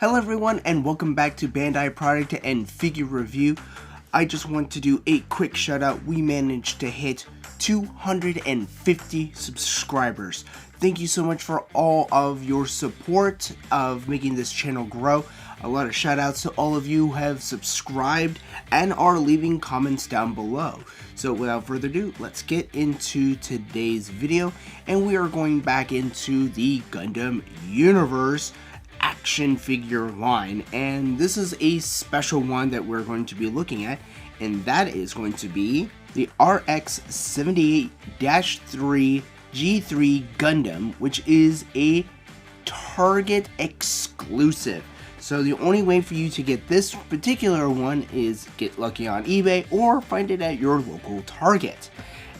Hello everyone and welcome back to Bandai Product and Figure Review. I just want to do a quick shout out. We managed to hit 250 subscribers. Thank you so much for all of your support of making this channel grow. A lot of shout outs to all of you who have subscribed and are leaving comments down below. So without further ado, let's get into today's video, and we are going back into the Gundam universe action figure line, and this is a special one that we're going to be looking at, and that is going to be the RX-78-3 G-3 Gundam, which is a Target exclusive. So the only way for you to get this particular one is get lucky on eBay or find it at your local Target.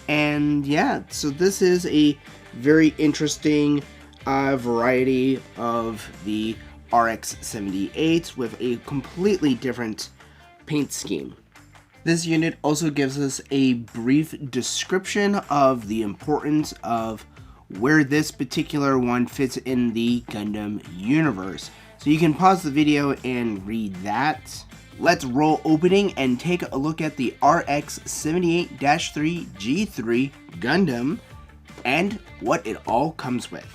And yeah, so this is a very interesting variety of the RX-78 with a completely different paint scheme. This unit also gives us a brief description of the importance of where this particular one fits in the Gundam universe. So you can pause the video and read that. Let's roll opening and take a look at the RX-78-3 G3 Gundam and what it all comes with.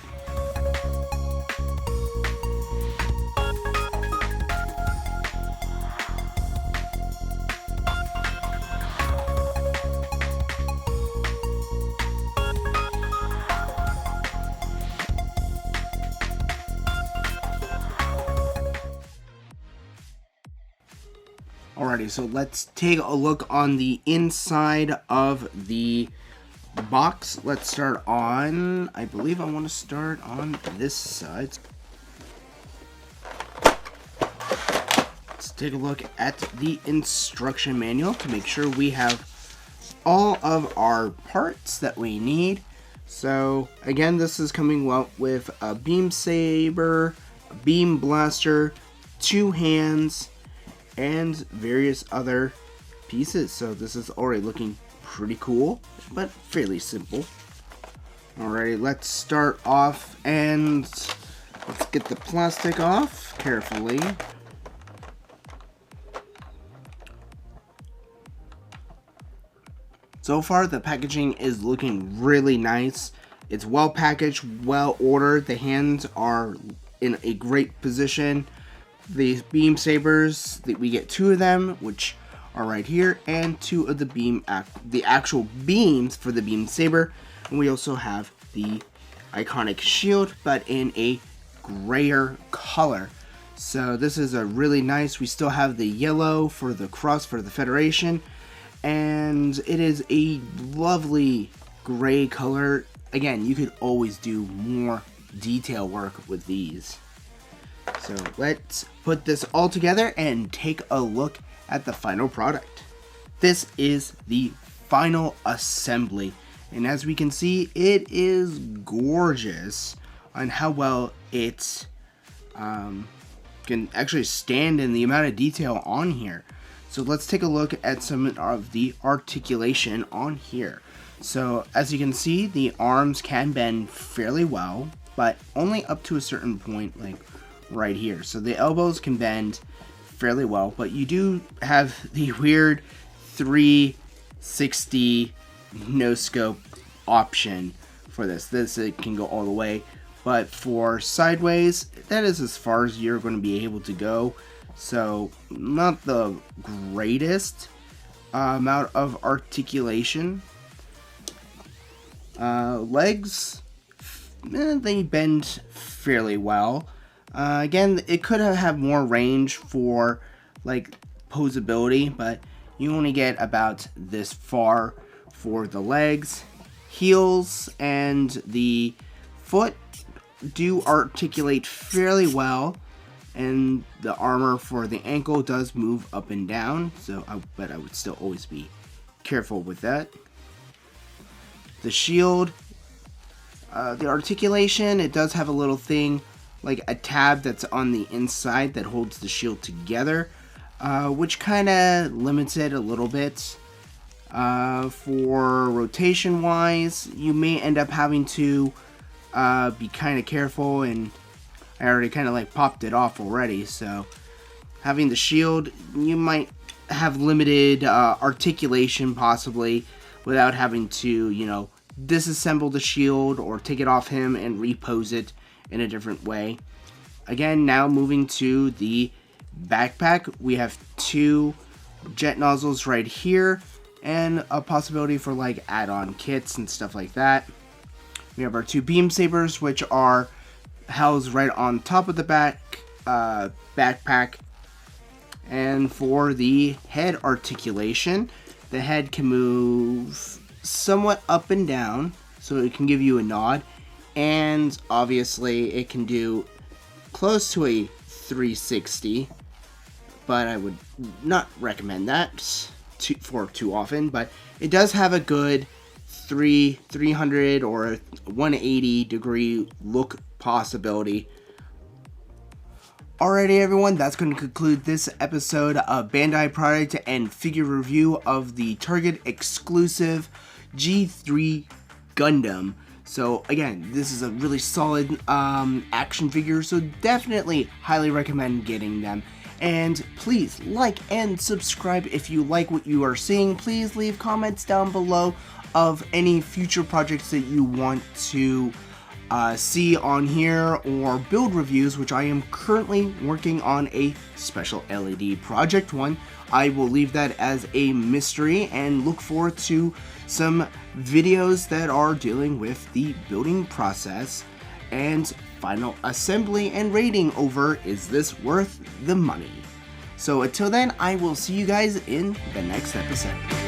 Alrighty, so let's take a look on the inside of the box. Let's start on, I believe I want to start on this side. Let's take a look at the instruction manual to make sure we have all of our parts that we need. So again, this is coming well with a beam saber, a beam blaster, 2 hands, and various other pieces. So this is already looking pretty cool, but fairly simple. Alrighty, let's start off and let's get the plastic off carefully. So far, the packaging is looking really nice. It's well packaged, well ordered. The hands are in a great position. The beam sabers, we get 2 of them, which are right here, and 2 of the actual beams for the beam saber. And we also have the iconic shield, but in a grayer color. So this is a really nice. We still have the yellow for the cross for the Federation, and it is a lovely gray color. Again, you could always do more detail work with these. So let's put this all together and take a look at the final product. This is the final assembly, and as we can see, it is gorgeous on how well it can actually stand in the amount of detail on here. So let's take a look at some of the articulation on here. So as you can see, the arms can bend fairly well, but only up to a certain point, like right here. So the elbows can bend fairly well, but you do have the weird 360 no scope option for this. It can go all the way, but for sideways, that is as far as you're going to be able to go. So not the greatest amount of articulation. Legs, they bend fairly well. Again, it could have more range for like posability, but you only get about this far for the legs. Heels and the foot do articulate fairly well, and the armor for the ankle does move up and down, so but I would still always be careful with that. The shield, the articulation, it does have a little thing like a tab that's on the inside that holds the shield together, which kind of limits it a little bit. For rotation wise, you may end up having to be kind of careful, and I already kind of like popped it off already, so having the shield, you might have limited articulation possibly without having to, you know, disassemble the shield or take it off him and repose it in a different way. Again, now moving to the backpack, we have 2 jet nozzles right here and a possibility for like add-on kits and stuff like that. We have our 2 beam sabers, which are housed right on top of the backpack. And for the head articulation, the head can move somewhat up and down, so it can give you a nod, and obviously it can do close to a 360, but I would not recommend that for too often. But it does have a good 300 or 180 degree look possibility. Alrighty everyone, that's going to conclude this episode of Bandai product and figure review of the Target exclusive G-3 Gundam. So again, this is a really solid action figure, so definitely highly recommend getting them. And please like and subscribe if you like what you are seeing. Please leave comments down below of any future projects that you want to see on here, or build reviews, which I am currently working on a special LED project one. I will leave that as a mystery and look forward to some videos that are dealing with the building process and final assembly and rating over is this worth the money. So until then, I will see you guys in the next episode.